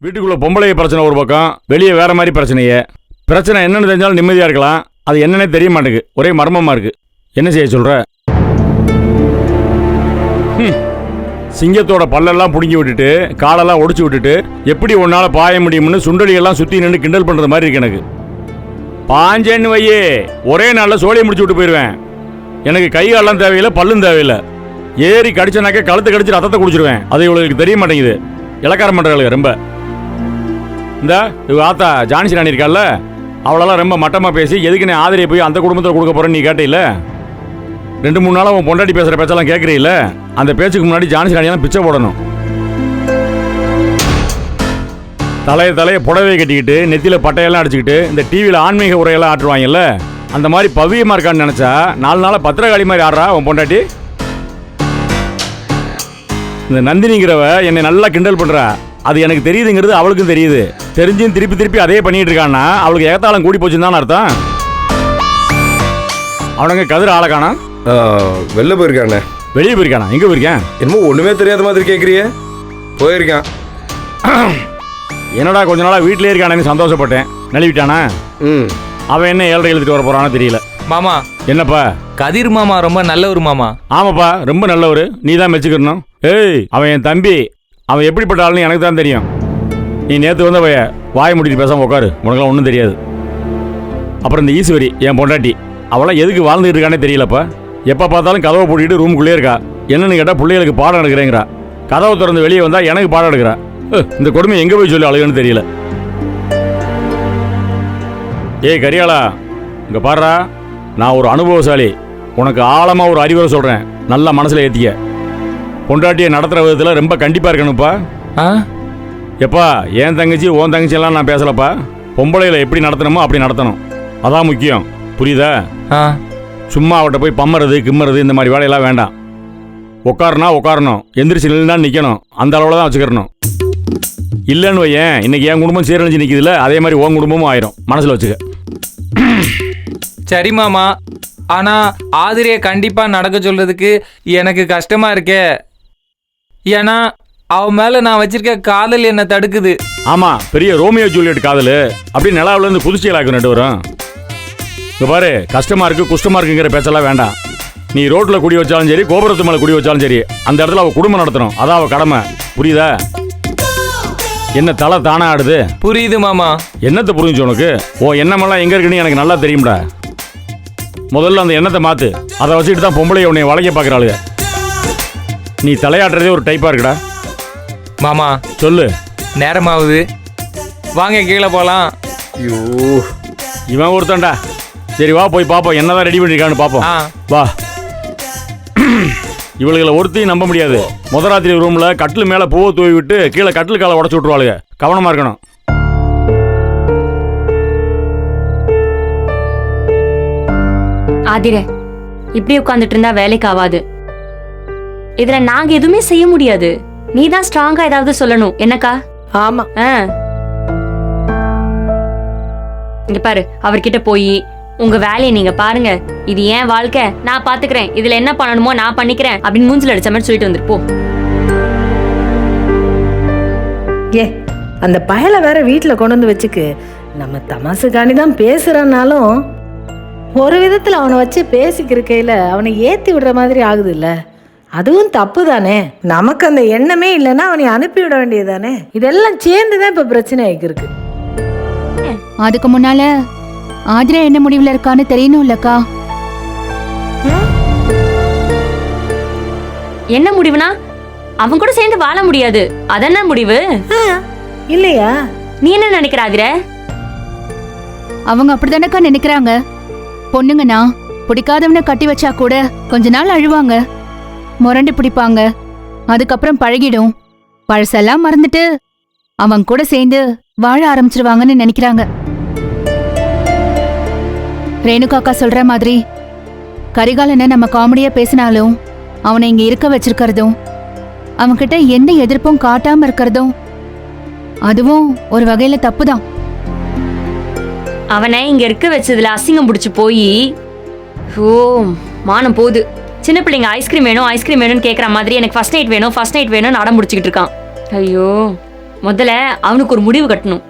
வீட்டுக்குள்ள பொம்பளை பிரச்சனை ஒரு பக்கம், வெளியே வேற மாதிரி பிரச்சனையே. பிரச்சனை என்னன்னு தெரிஞ்சாலும் நிம்மதியா இருக்கலாம், அது என்னன்னே தெரிய மாட்டேங்குது, ஒரே மர்மமா இருக்கு. என்ன செய்ய சொல்ற? சிங்கத்தோட பல்லெல்லாம் புடுங்கி விட்டுட்டு காலெல்லாம் ஒடிச்சு விட்டுட்டு எப்படி உன்னால பாய முடியும்னு சுண்டலியெல்லாம் சுத்தி நின்று கிண்டல் பண்றது மாதிரி இருக்கு எனக்கு. பாஞ்சேன்னு வையே, ஒரே நாள்ல சோழியை முடிச்சு விட்டு போயிடுவேன். எனக்கு கை காலெல்லாம் தேவையில்லை, பல்லும் தேவையில்லை. ஏறி கடிச்சனாக்க கழுத்து கடிச்சு ரத்தத்தை குடிச்சிருவேன். அது இவளுக்கு தெரிய மாட்டேங்குது. இலக்காரம் பண்றாளுங்க ரொம்ப. இந்த இவ ஆத்தா ஜான்சி ராணி இருக்கால, அவளெல்லாம் ரொம்ப மட்டமா பேசி எதுக்கு நீ ஆதரியை போய் அந்த குடும்பத்தில் கொடுக்க போறேன்னு நீ கேட்டீல்ல. 2-3 நாளாக உன் பொண்டாட்டி பேசுற பேச்செல்லாம் கேட்கறீல்ல, அந்த பேச்சுக்கு முன்னாடி ஜான்சி ராணியெல்லாம் பிச்சை போடணும். தலையை புடவை கட்டிக்கிட்டு நெத்தியில பட்டையெல்லாம் அடிச்சுக்கிட்டு இந்த டிவியில் ஆன்மீக உரையெல்லாம் ஆட்டுவாங்கல்ல, அந்த மாதிரி பவியமா இருக்கான்னு நினைச்சா 4 நாளா பத்திரகாளி மாதிரி ஆடுறா உன் பொண்டாட்டி. இந்த நந்தினிங்கிறவ என்னை நல்லா கிண்டல் பண்றா. அது எனக்கு தெரியுதுங்கிறது அவளுக்கும் தெரியுது. தெரிஞ்சும் திருப்பி அதே பண்ணிட்டு இருக்கான்னா அவளுக்கு ஏகத்தாளம் கூடி போச்சுன்னு தான் அர்த்தம். அவனுங்க கதிர் ஆளை காணா? வெளில போயிருக்கானே. வெளியே போயிருக்கானா? எங்க போயிருக்கேன்? என்னமோ ஒண்ணுமே தெரியாத மாதிரி கேட்குறியே. போயிருக்கான். என்னடா கொஞ்ச நாளா வீட்டிலே இருக்கானேன்னு சந்தோஷப்பட்டேன். நழுவிட்டானா? அவன் என்ன 7:30 எழுதிட்டு வர போறானோ தெரியல. மாமா. என்னப்பா? கதிர் மாமா ரொம்ப நல்லவர் மாமா. ஆமாப்பா, ரொம்ப நல்லவர். நீ தான் மெச்சுக்கணும். ஏய், அவன் என் தம்பி. அவன் எப்படிப்பட்ட ஆளுன்னு எனக்கு தான் தெரியும். நீ நேற்று வந்த வாயை முடிட்டு பேசாம உட்காரு, உனக்கெல்லாம் ஒன்றும் தெரியாது. அப்புறம் இந்த ஈஸ்வரி என் பொண்டாட்டி, அவளாம் எதுக்கு வாழ்ந்துட்டு இருக்கானே தெரியலப்பா. எப்போ பார்த்தாலும் கதவை பூட்டிட்டு ரூமுக்குள்ளே இருக்கா. என்னன்னு கேட்டால் பிள்ளைகளுக்கு பாடம் எடுக்கிறேங்கிறா. கதவை திறந்து வெளியே வந்தால் எனக்கு பாடம் எடுக்கிறா. இந்த கொடுமை எங்கே போய் சொல்லி அழுகுன்னு தெரியல. ஏய் கரியாளா, இங்கே பாடுறா, நான் ஒரு அனுபவசாலி. உனக்கு ஆழமாக ஒரு அறிவுரை சொல்கிறேன், நல்லா மனசில் ஏற்றிக்க. பொண்டாட்டியை நடத்துகிற விதத்தில் ரொம்ப கண்டிப்பாக இருக்கணும்ப்பா. எப்பா, என் தங்கச்சி உன் தங்கச்சி எல்லாம் நான் பேசலப்பா. பொம்பளைகளை எப்படி நடத்தணுமோ அப்படி நடத்தணும், அதான் முக்கியம். புரியுதா? சும்மா அவட்ட போய் பம்மறது கிம்மறது இந்த மாதிரி வேலையெல்லாம் வேண்டாம். உட்காரணும், எந்திரிச்சு நின்று நிற்கணும், அந்த அளவில் தான் வச்சுக்கிறணும். இல்லைன்னு வையன், இன்னைக்கு என் குடும்பம் சீரழிஞ்சு நிற்கிதுல, அதே மாதிரி உன் குடும்பமும் ஆயிரும். மனசில் வச்சுக்க. சரி மாமா, ஆனா ஆதிரியை கண்டிப்பா நடக்க சொல்றதுக்கு எனக்கு கஷ்டமா இருக்கே. ஏன்னா அவன் மேல நான் வச்சிருக்க காதல் என்ன தடுக்குது. ஆமா, பெரிய ரோமியோ ஜூலியட் காதல். அப்படி நிலாவில இருந்து குதிச்சியலாக்கு நட்டு வரும். இங்க பாரு, கஷ்டமா இருக்கு குஷ்டமா இருக்குங்கிற பேச்செல்லாம் வேண்டாம். நீ ரோட்ல குடி வச்சாலும் சரி, கோபுரத்து மேல குடி வச்சாலும் சரி, அந்த இடத்துல அவ குடும்பம் நடத்தணும், அதான் அவ கடமை. புரியுதா? என்ன தலை தானா ஆடுது? புரியுது மாமா. என்னத்தை புரிஞ்சு உனக்கு? ஓ எண்ணமெல்லாம் எங்க இருக்குன்னு எனக்கு நல்லா தெரியும்டா. முதல்ல அந்த எண்ணத்தை மாத்து. அதை வச்சுட்டு தான் பொம்பளை உன்னை வளைக்க பார்க்குறாளுங்க. நீ தலையாட்டுறதே ஒரு டைப்பா இருக்குடா. மாமா சொல்லு. நேரமாகுது, வாங்க கீழே போலாம். ஐயோ, இவன் ஒருத்தன்டா. சரி வா, போய் பார்ப்போம் என்னதான் ரெடி பண்ணிருக்கான்னு பார்ப்போம். வா. இவளுகளை ஒருத்தையும் நம்ப முடியாது. முதராத்திரி ரூம்ல கட்டில் மேல பூவை தூவி விட்டு கீழே கட்டில் காலை உடச்சு விட்டுருவாளுங்க. கவனமா இருக்கணும். ஆதிர, இப்படி உட்காந்துட்டு இருந்தா வேலைக்கு ஆகாது. இதுல நாங்க எதுவுமே செய்ய முடியாது. நீ தான் ஸ்ட்ராங்கா ஏதாவது சொல்லணும். என்னக்கா? ஆமா. இங்க பாரு, அவர்கிட்ட போய் உங்க வேலையை நீங்க பாருங்க, இது ஏன் வாழ்க்கை, நான் பாத்துக்கிறேன், இதுல என்ன பண்ணணுமோ நான் பண்ணிக்கிறேன் அப்படின்னு மூஞ்சில அடிச்ச மாதிரி சொல்லிட்டு வந்துரு போ. ஏ, அந்த பயலை வேற வீட்டுல கொண்டு வந்து வச்சுக்கு. நம்ம தமாசுக்காண்டி தான் பேசுறனாலும் ஒரு விதத்துல அவனை வச்சு பேசிக்கிருக்கையில அவனை ஏத்தி விடுற மாதிரி ஆகுது இல்ல. அதுவும் தப்பு தானே. நமக்கு அந்த எண்ணமே இல்லைன்னா அவனை அனுப்பி விட வேண்டியதானே. இதெல்லாம் சேர்ந்துதான் இப்ப பிரச்சனை ஆகிருக்கு. அதுக்கு முன்னால ஆதிரா என்ன முடிவுல இருக்கான்னு தெரியணும் இல்லக்கா. என்ன முடிவுனா? அவன் கூட சேர்ந்து வாழ முடியாது, அதென்ன முடிவு? இல்லையா? நீ என்ன நினைக்கிற ஆதிர? அவங்க அப்படித்தானக்கா நினைக்கிறாங்க. பொண்ணுங்கண்ணா பிடிக்காதவனை கட்டி வச்சா கூட கொஞ்ச நாள் அழுவாங்க, முரண்டு பிடிப்பாங்க, அதுக்கப்புறம் பழகிடும். பழசெல்லாம் மறந்துட்டு அவங்க கூட சேர்ந்து வாழ ஆரம்பிச்சிருவாங்கன்னு நினைக்கிறாங்க. ரேணுகாக்கா சொல்ற மாதிரி கரிகாலனை நம்ம காமெடியா பேசினாலும் அவனை இங்க இருக்க வச்சிருக்கிறதும் அவன்கிட்ட எந்த எதிர்ப்பும் காட்டாம இருக்கிறதும் அதுவும் ஒரு வகையில தப்புதான். அவனை இங்க இருக்க வச்சதுல அசிங்கம் பிடிச்சு போய் மானம் போகுது. சின்ன பிள்ளைங்க ஐஸ்கிரீம் வேணும் ஐஸ்கிரீம் வேணும்னு கேட்குற மாதிரி எனக்கு ஃபர்ஸ்ட் நைட் வேணும் ஃபர்ஸ்ட் நைட் வேணும்னு அடம் பிடிச்சிக்கிட்டு இருக்கான். ஐயோ, முதல்ல அவனுக்கு ஒரு முடிவு கட்டணும்.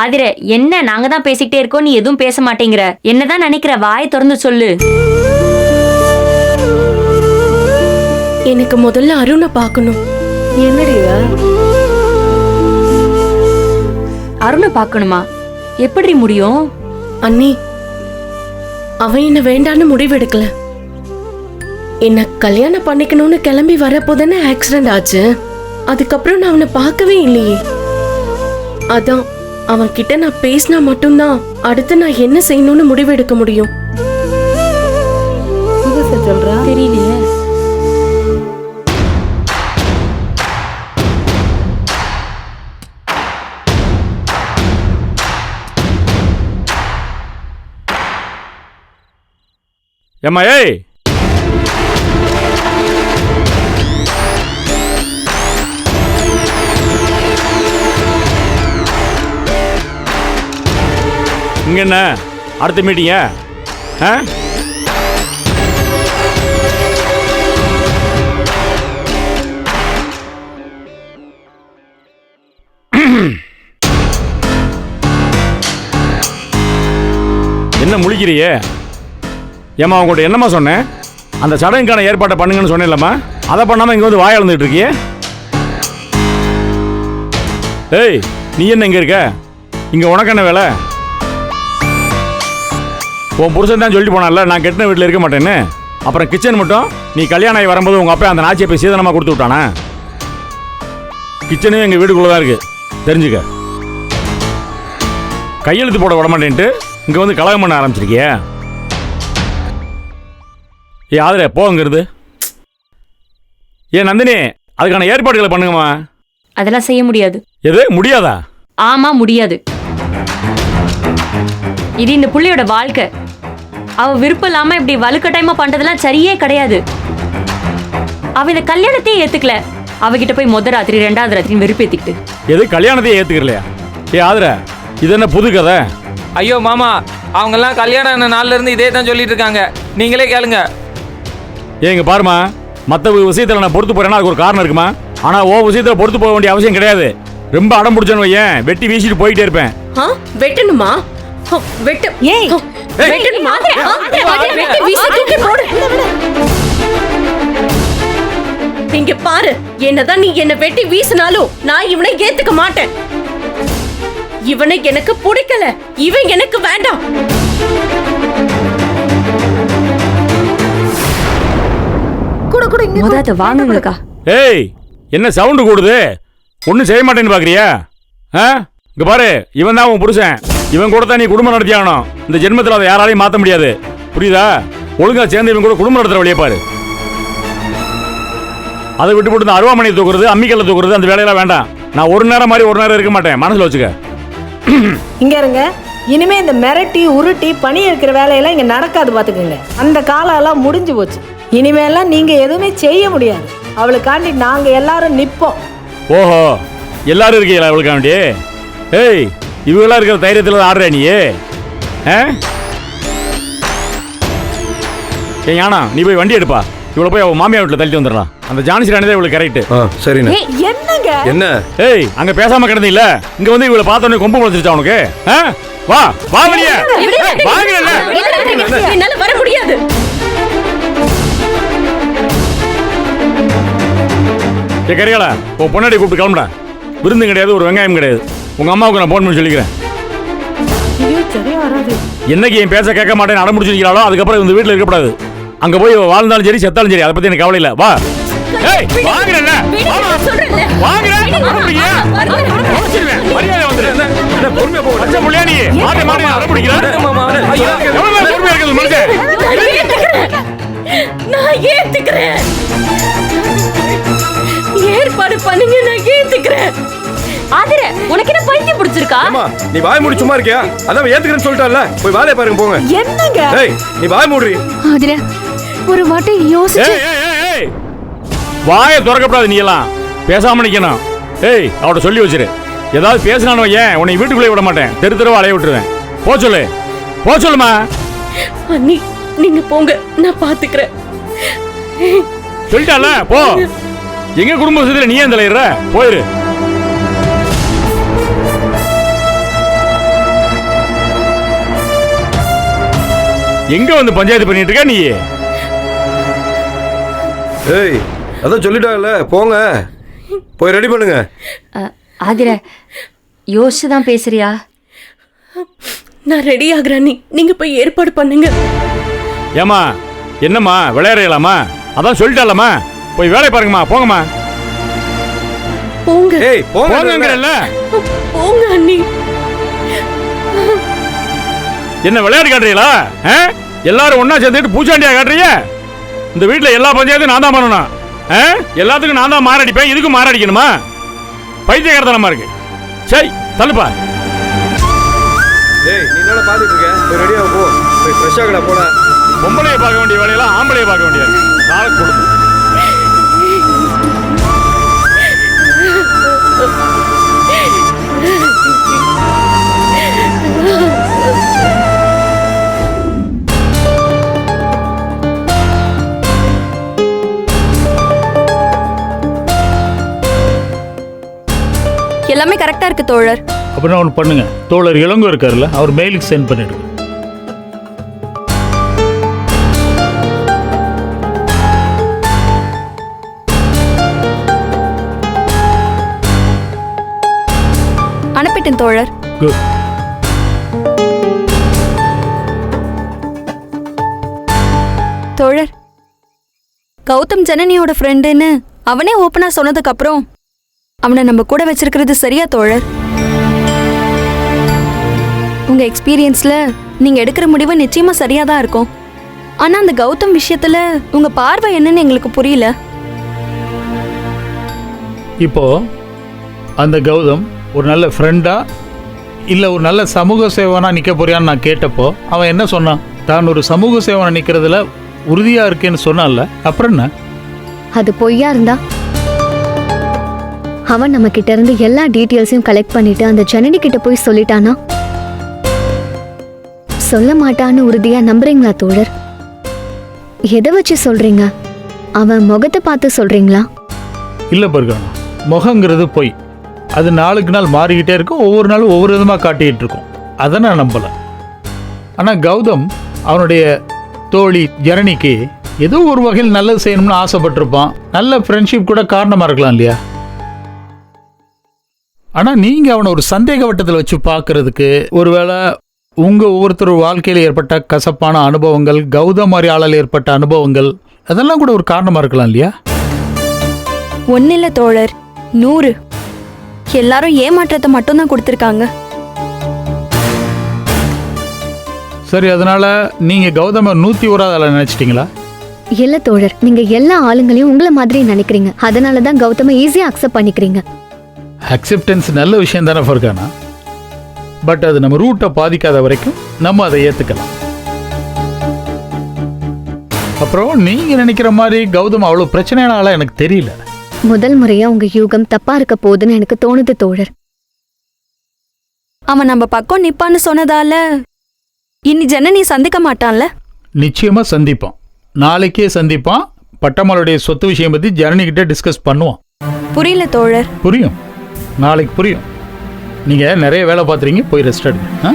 ஆதிர, என்ன நாங்க தான் பேசிக்கிட்டே இருக்கோம், நீ எதுவும் பேச மாட்டேங்கிற. என்னதான் நினைக்கிற? வாயை திறந்து சொல்லு. எனக்கு முதல்ல அருணை பார்க்கணும். என்னடி இவ? அருணை பார்க்கணுமா? எப்படி முடியும்? அண்ணி, அவன் என்ன வேண்டான்னு முடிவெடுக்கல. என்ன கல்யாணம் பண்ணிக்கணும்னு கிளம்பி வரப்போதானே ஆக்சிடென்ட் ஆச்சு. அதுக்கப்புறம் நான் அவனை பார்க்கவே இல்லையே. அதான் அவன் கிட்ட நான் பேசினா மட்டும்தான் அடுத்து நான் என்ன செய்யணும்னு முடிவெடுக்க முடியும். புதுசா சொல்றா? தெரியலையே. ஏம்மா ஏய், இங்க என்ன அடுத்த மீட்டிங்க? என்ன முழிக்கிறியே? ஏம்மா உங்கள்கிட்ட என்னம்மா சொன்னேன்? அந்த சடங்குக்கான ஏற்பாட்டை பண்ணுங்கன்னு சொன்னேன்லம்மா, அதை பண்ணாமல் இங்கே வந்து வாய் இழந்துட்டு இருக்கியே. ஏய், நீ என்ன இங்கே இருக்க? இங்கே உனக்கு என்ன வேலை? உன் புருஷன் தான் சொல்லிட்டு போனான்ல நான் கெட்டின வீட்டில் இருக்க மாட்டேன்னு. அப்புறம் கிச்சன் மட்டும் நீ கல்யாணம் ஆகி வரும்போது உங்கள் அப்பா அந்த நாச்சியை போய் சீதனமாக கொடுத்து விட்டானா? கிச்சனும் எங்கள் வீட்டுக்குள்ளே தான் இருக்குது, தெரிஞ்சுக்க. கையெழுத்து போட விட மாட்டேன்ட்டு இங்கே வந்து கலகம் பண்ண ஆரம்பிச்சிருக்கியே. ஏ ஆதிரே, போங்கிறது. ஏன் நந்தினி, அதுக்கான ஏற்பாடுகளை பண்ணுங்கம்மா. அதெல்லாம் செய்ய முடியாது. எது முடியாதா? ஆமா, முடியாது. இது இந்த புள்ளையோட வாழ்க்கை. அவ விருப்பம் இல்லாம இப்படி வலுக்கட்டாயமா பண்றதெல்லாம் சரியே கிடையாது. அவ இந்த கல்யாணத்தையே ஏத்துக்கல. அவகிட்ட போய் முதல் ராத்திரி ரெண்டாவது ராத்திரி வெறுப்பேத்திக்கிட்டு எது கல்யாணத்தையே ஏத்துக்கலையா? ஏ ஆதிரே, இது என்ன புது கதை? ஐயோ மாமா, அவங்கெல்லாம் கல்யாணம் ஆன நாள்ல இருந்து இதே தான் சொல்லிட்டு இருக்காங்க. நீங்களே கேளுங்க. ஏங்க பாருமா, மற்ற விஷயத்தில் நான் பொறுத்து போறேன்னா அதுக்கு ஒரு காரணம் இருக்குமா? ஆனா ஓ விஷயத்தில் பொறுத்து போக வேண்டிய அவசியம் கிடையாது. ரொம்ப அடம் பிடிச்சேன்னு வையேன், வெட்டி வீசிட்டு போயிட்டே இருப்பேன். வெட்டணுமா? வெட்டு. ஏய், வெட்டணுமா? வெட்டி வீசி தூக்கி போடு. இங்க பாரு, என்னதான் நீ என்ன வெட்டி வீசினாலும் நான் இவனை ஏத்துக்க மாட்டேன். இவனை எனக்கு பிடிக்கல. இவன் எனக்கு வேண்டாம். கூட கூட இங்க முதல்ல அதை வாங்குங்கக்கா. ஏய், என்ன சவுண்டு கூடுது? ஒன்றும் செய்ய மாட்டேன்னு பார்க்குறியா? இங்கே பாரு, இவன் தான் உன் புருஷன். இவன் கூட தான் நீ குடும்பம் நடத்தியாகணும். இந்த ஜென்மத்தில் அதை யாராலையும் மாற்ற முடியாது, புரியுதா? ஒழுங்கா சேர்ந்து இவன் கூட குடும்பம் நடத்துகிற வழியை பாரு. அதை விட்டு போட்டு இந்த அருவாமனையை தூக்குறது, அம்மிக்கல்ல தூக்குறது, அந்த வேலையெல்லாம் வேண்டாம். நான் ஒரு நேரம் மாதிரி ஒரு நேரம் இருக்க மாட்டேன், மனசில் வச்சுக்க. இங்க இருங்க. இனிமே இந்த மிரட்டி உருட்டி பணி இருக்கிற வேலையெல்லாம் இங்க நடக்காது, பாத்துக்கோங்க. அந்த காலம் எல்லாம் முடிஞ்சு போச்சு. இனிமேலாம் நீங்க எதுவுமே செய்ய முடியாது. அவளுக்காண்டி நாங்க எல்லாரும் நிப்போம். ஓஹோ, எல்லாரும் இருக்கீங்களா அவளுக்காண்டி? ஏய், இவங்களாம் இருக்கிற தைரியத்தில் தான் ஆடுற நீ? ஏன் ஞானா, நீ போய் வண்டி எடுப்பா. இவ்வளோ போய் அவள் மாமியார் வீட்டில் தள்ளிட்டு வந்துடலாம். அந்த ஜான்சி ராணி தான் இவளுக்கு கரெக்ட். சரிண்ணே. என்னங்க என்ன? ஏய், அங்க பேசாம கிடந்தீல்ல, இங்க வந்து இவளை பார்த்தோன்னே கொம்பு முளைச்சிருச்சா உனக்கு? வா வா வெளியே. என்னால வர முடியாது. ஏ கரிகாலா, உன் பொன்னாடி கூப்பிட்டு கிளம்புடா. விருந்து கிடையாது, ஒரு வெங்காயம் கிடையாது. உங்க அம்மாவுக்கு நான் போன் பண்ணி சொல்லிக்கிறேன். சரியா வராது. என்னைக்கு என் பேச கேட்க மாட்டேன்னு அடம் முடிச்சிருக்கீங்களோ அதுக்கப்புறம் இந்த வீட்டில் இருக்கக்கூடாது. அங்க போய் வாழ்ந்தாலும் சரி செத்தாலும் சரி, அதை பத்தி எனக்கு கவலை இல்லை. வா. ஏய், வாங்குறேன். மரியாதை வந்துரு. பொறுமையா போ. அச்சா புள்ளையா நீ? மாட்டே மாட்டே அடம் பிடிக்கிறேன். பொறுமையா இருக்குது மனுஷன். நான் ஏத்துக்கிறேன். ஏற்பாடு பண்ணுங்க, நான் ஏத்துக்கிறேன். ஆதிர, உனக்கு என்ன பைத்தியம் பிடிச்சிருக்கா? நீ வாய் மூடி சும்மா இருக்கியா? அதான் ஏத்துக்கிறேன்னு சொல்லிட்டான்ல, போய் வேலையை பாருங்க போங்க. என்னங்க? ஏய், நீ வாய் மூடுறி. ஆதிர, ஒரு வாட்டி யோசிச்சு. ஏய், வாயை திறக்கப்படாது, நீ எல்லாம் பேசாம நிக்கணும். ஏய், அவட சொல்லி வச்சிரு. ஏதாவது பேசினானோ ஏன் உன்னை வீட்டுக்குள்ளே விட மாட்டேன், தெரு தெருவா அலைய விட்டுருவேன். போ சொல்லு, போ சொல்லுமா. அண்ணி, நீங்க போங்க, நான் பாத்துக்கிறேன். சொல்லிட்டால, போ. எங்க குடும்ப விஷயத்துல நீ ஏன் தலையிடுற? போயிரு. எங்க வந்து பஞ்சாயத்து பண்ணிட்டு இருக்க நீ? ஏய் அதான் சொல்லிட்டாங்கல்ல, போங்க போய் ரெடி பண்ணுங்க. ஆதிர, யோசிச்சு தான் பேசுறியா? நான் ரெடி ஆகுறேன், நீங்க போய் ஏற்பாடு பண்ணுங்க. ஏமா என்னம்மா விளையாடலாமா? அதான் சொல்லிட்டாலம்மா, போய் வேலை பாருங்கம்மா. போங்கம்மா. போங்க. ஏய் போங்கங்கறல்ல. போங்க அண்ணி. என்ன விளையாட்டு காட்டுறீங்களா? எல்லாரும் ஒண்ணா சேர்ந்துட்டு பூச்சாண்டியா காட்டுறீங்க? இந்த வீட்டுல எல்லா பஞ்சாயத்தும் நான் தான் பண்ணணும். எல்லாத்துக்கும் நான் தான் மாரடிப்பேன், இதுக்கும் மாரடிக்கணுமா? பைத்தியக்காரத்தனமா இருக்கு. சரி தள்ளுப்பா. ஏய் நீ என்ன பாத்துட்டு இருக்க? போய் ரெடியா போ, போய் ஃப்ரெஷ் ஆகடா போடா. பொம்பளையை பார்க்க வேண்டிய வேலையெல்லாம் ஆம்பளையை பார்க்க வேண்டியது. நாளைக்கு கொடுக்கும். எல்லாமே கரெக்டா இருக்கு தோழர். அப்படின்னா ஒன்று பண்ணுங்க, தோழர் இளங்கோ இருக்காருல்ல, அவர் மெயிலுக்கு சென்ட் பண்ணிடுங்க. அனுப்பிட்டேன் தோழர். குட். தோழர், கௌதம் ஜனனியோட ஃப்ரெண்டுன்னு அவனே ஓப்பனா சொன்னதுக்கு அப்புறம் அவனை நம்ம கூட வச்சிருக்கிறது சரியா தோழர்? உங்க எக்ஸ்பீரியன்ஸ்ல நீங்க எடுக்கிற முடிவு நிச்சயமா சரியா தான் இருக்கும். ஆனா அந்த கௌதம் விஷயத்துல உங்க பார்வை என்னன்னு எங்களுக்கு புரியல. இப்போ அந்த கௌதம் ஒரு நல்ல ஃப்ரெண்டா இல்லை ஒரு நல்ல சமூக சேவனா நிற்க போறியான்னு நான் கேட்டப்போ அவன் என்ன சொன்னான்? தான் ஒரு சமூக சேவனா நிற்கிறதுல உறுதியாக இருக்கேன்னு சொன்னான்ல, அப்புறம் என்ன? அது பொய்யா இருந்தா அவன் நம்ம கிட்ட இருந்து எல்லா டீட்டெயில்ஸையும் கலெக்ட் பண்ணிட்டு அந்த ஜனனி கிட்ட போய் சொல்லிட்டானா? சொல்ல மாட்டான்னு உறுதியா நம்புறீங்களா தோழர்? எதை வச்சு சொல்றீங்க? அவன் முகத்தை பார்த்து சொல்றீங்களா? இல்லை பர்கானா, முகங்கிறது பொய். அது நாளுக்கு நாள் மாறிக்கிட்டே இருக்கும், ஒவ்வொரு நாளும் ஒவ்வொரு விதமாக காட்டிக்கிட்டு இருக்கும். அதை நான் நம்பலை. ஆனால் கௌதம் அவனுடைய தோழி ஜனனிக்கு ஏதோ ஒரு வகையில் நல்லது செய்யணும்னு ஆசைப்பட்டிருப்பான். நல்ல ஃப்ரெண்ட்ஷிப் கூட காரணமாக இருக்கலாம் இல்லையா? ஆனால் நீங்கள் அவனை ஒரு சந்தேக வட்டத்தில் வச்சு பார்க்கறதுக்கு ஒருவேளை உங்கள் ஒவ்வொருத்தர் வாழ்க்கையில் ஏற்பட்ட கசப்பான அனுபவங்கள், கௌதம் மாதிரி ஆளால் ஏற்பட்ட அனுபவங்கள், அதெல்லாம் கூட ஒரு காரணமாக இருக்கலாம் இல்லையா? ஒன்னில்ல தோழர், 100. எல்லாரும் ஏமாற்றத்தை மட்டும்தான் கொடுத்துருக்காங்க. சரி, அதனால நீங்கள் கௌதம 101வது ஆளை நினச்சிட்டிங்களா? இல்ல தோழர், நீங்க எல்லா ஆளுங்களையும் உங்களை மாதிரி நினைக்கிறீங்க. அதனாலதான் கௌதம ஈஸியா அக்செப்ட் பண்ணிக்கிறீங்க. அக்செப்டன்ஸ் நல்ல விஷயம் தானே ஃபர்கானா. பட் அது நம்ம ரூட்டை பாதிக்காத வரைக்கும் நம்ம அதை ஏற்றுக்கலாம். அப்புறம் நீங்கள் நினைக்கிற மாதிரி கௌதம் அவ்வளோ பிரச்சனையான ஆளா எனக்கு தெரியல. முதல் முறையா உங்க யூகம் தப்பா இருக்க போகுதுன்னு எனக்கு தோணுது தோழர். அவன் நம்ம பக்கம் நிப்பான்னு சொன்னதால இனி ஜனனி சந்திக்க மாட்டான்ல? நிச்சயமாக சந்திப்பான், நாளைக்கே சந்திப்பான். பட்டம்மாளுடைய சொத்து விஷயம் பற்றி ஜனனிக்கிட்ட டிஸ்கஸ் பண்ணுவான். புரியல தோழர். புரியும், நாளைக்கு புரியும். நீங்கள் நிறைய வேலை பார்த்துறீங்க, போய் ரெஸ்ட் எடுங்க.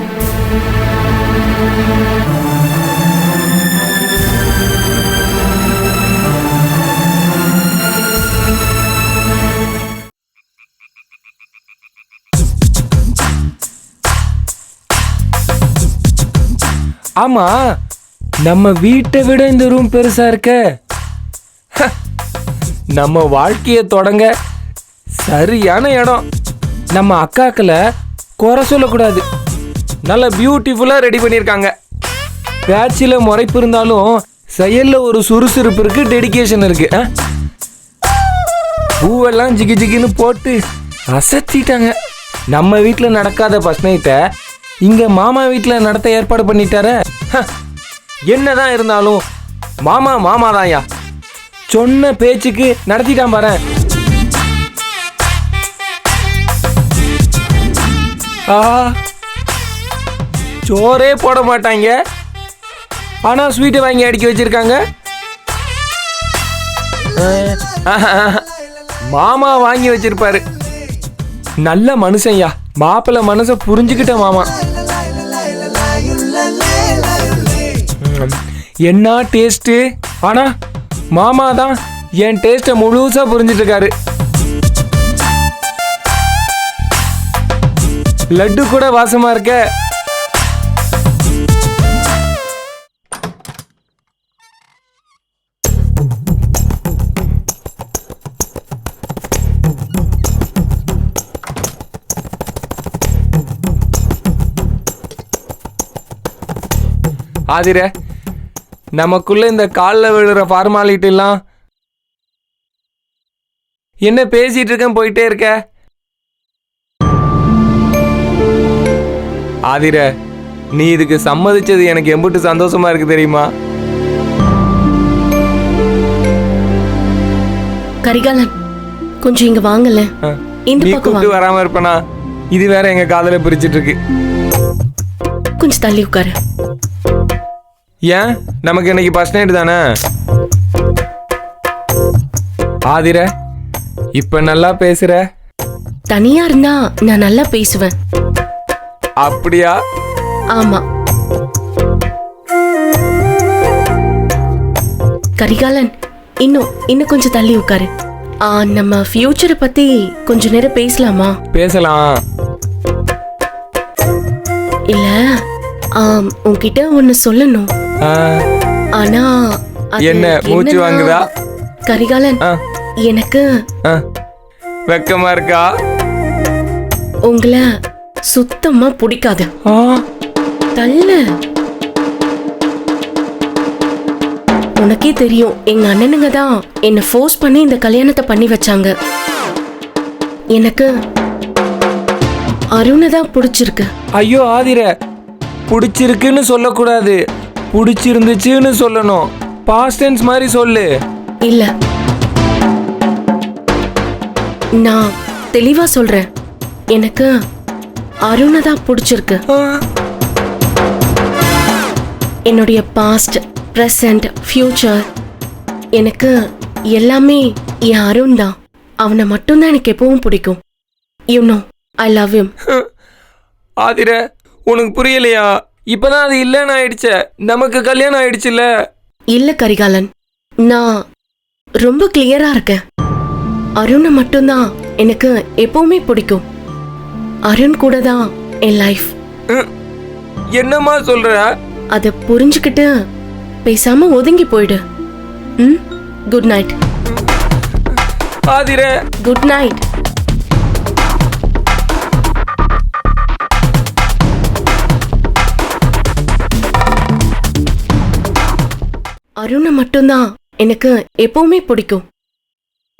ஆமா, நம்ம வீட்டை விட இந்த ரூம் பெருசா இருக்க. நம்ம வாழ்க்கையை தொடங்க சரியான இடம். நம்ம அக்காக்களை குறை சொல்லக்கூடாது. நல்ல பியூட்டிஃபுல்லா ரெடி பண்ணியிருக்காங்க. பேச்சில் முறைப்பு இருந்தாலும் செயல்ல ஒரு சுறுசுறுப்பு இருக்கு, டெடிகேஷன் இருக்கு. பூவெல்லாம் ஜிகி ஜிகின்னு போட்டு அசத்திட்டாங்க. நம்ம வீட்டில் நடக்காத ஃபர்ஸ்ட் நைட்டை இங்க மாமா வீட்டில் நடத்த ஏற்பாடு பண்ணிட்டார. என்னதான் இருந்தாலும் மாமா மாமாதான்யா. சொன்ன பேச்சுக்கு நடத்திட்டான் பாரு. சோறே போட மாட்டாங்க, ஆனா ஸ்வீட்டை வாங்கி அடுக்கி வச்சிருக்காங்க. மாமா வாங்கி வச்சிருப்பாரு. நல்ல மனுஷன்யா, மாப்பிள்ளை மனசை புரிஞ்சுக்கிட்ட மாமா. என்ன டேஸ்ட்டு. ஆனா மாமா தான் என் டேஸ்ட்டை முழுசா புரிஞ்சிட்டு இருக்காரு. லட்டு கூட வாசமா இருக்க. ஆதிர, நமக்குள்ள இந்த காலில் விழுற ஃபார்மாலிட்டிலாம் என்ன பேசிட்டு இருக்கேன், போயிட்டே இருக்க. ஆதிர, நீ இதுக்கு சம்மதிச்சது எனக்கு எம்பிட்டு சந்தோஷமா இருக்கு தெரியுமா? கரிகாலன், கொஞ்சம் இங்க வாங்கல. இந்த நீ பக்கம் கூப்பிட்டு வாங்க. வராம இருப்பனா? இது வேற எங்க காதல பிரிச்சிட்டு இருக்கு. கொஞ்சம் தள்ளி உட்காரு. ஏன், நமக்கு இன்னைக்கு ஃபர்ஸ்ட் நைட் தானே? ஆதிர, இப்ப நல்லா பேசுற. தனியா இருந்தா நான் நல்லா பேசுவேன். அப்படியா? ஆமா. கரிகாலன், இன்னும் கொஞ்சம் தள்ளி உட்காரு. நம்ம ஃபியூச்சரை பத்தி கொஞ்ச நேரம் பேசலாமா? பேசலாம். இல்ல, உன்கிட்ட ஒன்னு சொல்லணும். ஆனா என்ன மூச்சு வாங்குதா? கரிகாலன், எனக்கு வெக்கமா இருக்கா? உங்களை சுத்தமா பிடிக்காது. தள்ள. உனக்கே தெரியும், எங்க அண்ணனுங்க தான் என்ன ஃபோர்ஸ் பண்ணி இந்த கல்யாணத்தை பண்ணி வச்சாங்க. எனக்கு அருணை தான் பிடிச்சிருக்கு. ஐயோ ஆதிர, பிடிச்சிருக்குன்னு சொல்லக்கூடாது, பிடிச்சிருந்துச்சுன்னு சொல்லணும். பாஸ்ட் டென்ஸ் மாதிரி சொல்லு. இல்ல, நான் தெளிவா சொல்றேன். எனக்கு அருணை தான் பிடிச்சிருக்கு. என்னுடைய பாஸ்ட், பிரசன்ட், ஃபியூச்சர், எனக்கு எல்லாமே என் அருண் தான். அவனை மட்டும்தான் எனக்கு எப்பவும் பிடிக்கும். You know, I love him. Aadhira, உனக்கு புரியலையா? இப்பதான் அது இல்லைன்னு ஆயிடுச்ச. நமக்கு கல்யாணம் ஆயிடுச்சுல்ல. இல்ல கரிகாலன், நான் ரொம்ப கிளியரா இருக்கேன். அருணை மட்டும்தான் எனக்கு எப்பவுமே பிடிக்கும். அருண் கூட தான் என் லைஃப். என்னம்மா சொல்ற? அதை புரிஞ்சுக்கிட்டு பேசாம ஒதுங்கி போயிடு. Good night. Aadhira, good night. அருணை மட்டும்தான் எனக்கு எப்பவுமே பிடிக்கும்.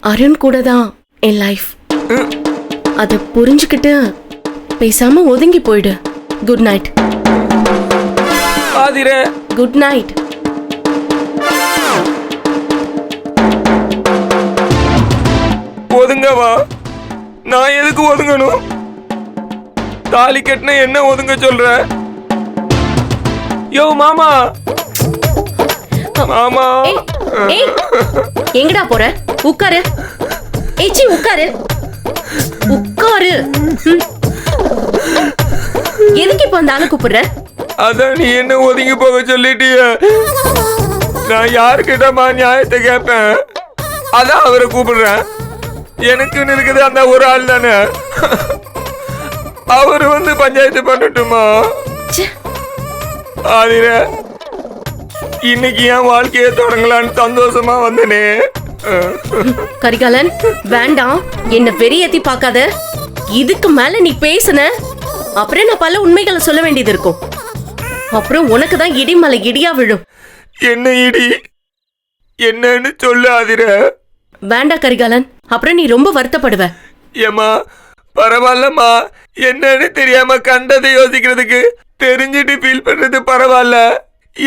அருண் கூட தான் என் லைஃப். அதை புரிஞ்சுக்கிட்டு பேசாம ஒதுங்கி போயிடு. Good night. Aadhira, good night. ஒதுங்கவா? நான் எதுக்கு ஒதுங்கணும்? தாலி கட்டின என்ன ஒதுங்க சொல்ற? யோ மாமா, மாமா. எங்கடா போற? உட்காரு. ஏச்சி உட்காரு, உட்காரு. எதுக்கு இப்ப அந்த ஆளை கூப்பிடுற? அதான் நீ என்ன ஒதுங்கி போக சொல்லிட்டிய. நான் யாருக்கிட்டமா நியாயத்தை கேட்பேன்? அதான் அவரை கூப்பிடுறேன். எனக்குன்னு இருக்குது அந்த ஒரு ஆள் தானே. அவரு வந்து பஞ்சாயத்து பண்ணட்டுமா? ஆதிர, இன்னைக்கு என் வாழ்க்கையை தொடங்கலான்னு சந்தோஷமா வந்தனே. கரிகாலன், வேண்டாம், என்ன வெறியேத்தி பார்க்காத. இதுக்கு மேல நீ பேசுன அப்புறம் நான் பல உண்மைகளை சொல்ல வேண்டியது இருக்கும். அப்புறம் உனக்கு தான் இடி மலை இடியா விழும். என்ன இடி? என்னன்னு சொல்லு ஆதிர. வேண்டாம் கரிகாலன், அப்புறம் நீ ரொம்ப வருத்தப்படுவ. ஏமா, பரவாயில்லம்மா. என்னன்னு தெரியாம கண்டதை யோசிக்கிறதுக்கு தெரிஞ்சுட்டு ஃபீல் பண்றது பரவாயில்ல.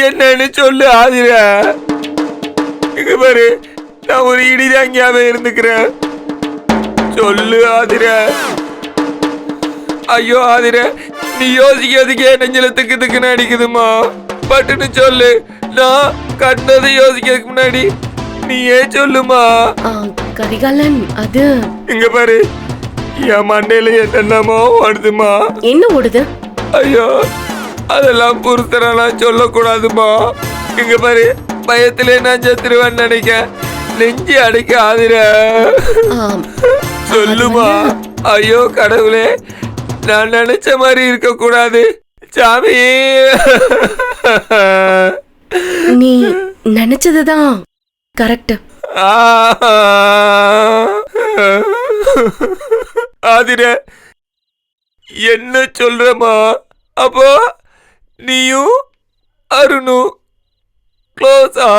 என்னன்னு சொல்லு ஆதிர. இங்க பாரு, நான் ஒரு இடிதாங்கியாவே இருந்துக்கிறேன். சொல்லு ஆதிர. ஐயோ ஆதிர, நீ யோசிக்கிறதுக்கே நெஞ்சில திக்கு திக்குன்னு அடிக்குதுமா. பட்டுன்னு சொல்லு. நான் கண்டதை யோசிக்கிறதுக்கு முன்னாடி நீயே சொல்லுமா. கரிகாலன் அது இங்க பாரு, என் மண்டையில என்னென்னமோ ஓடுதுமா. என்ன ஓடுது? ஐயோ, அதெல்லாம் பொறுத்தரெல்லாம் சொல்லக்கூடாதுமா. இங்க பாரு, பயத்திலே நான் செத்துருவேன்னு நினைக்க, நெஞ்சு அடைக்க ஆதிர. ஆம், சொல்லுமா. ஐயோ கடவுளே, நான் நினைச்ச மாதிரி இருக்க கூடாது சாமி. நீ நினைச்சதுதான் கரெக்ட். ஆதிர, என்ன சொல்றமா? அப்போ நீயும் அருணும் க்ளோஸா?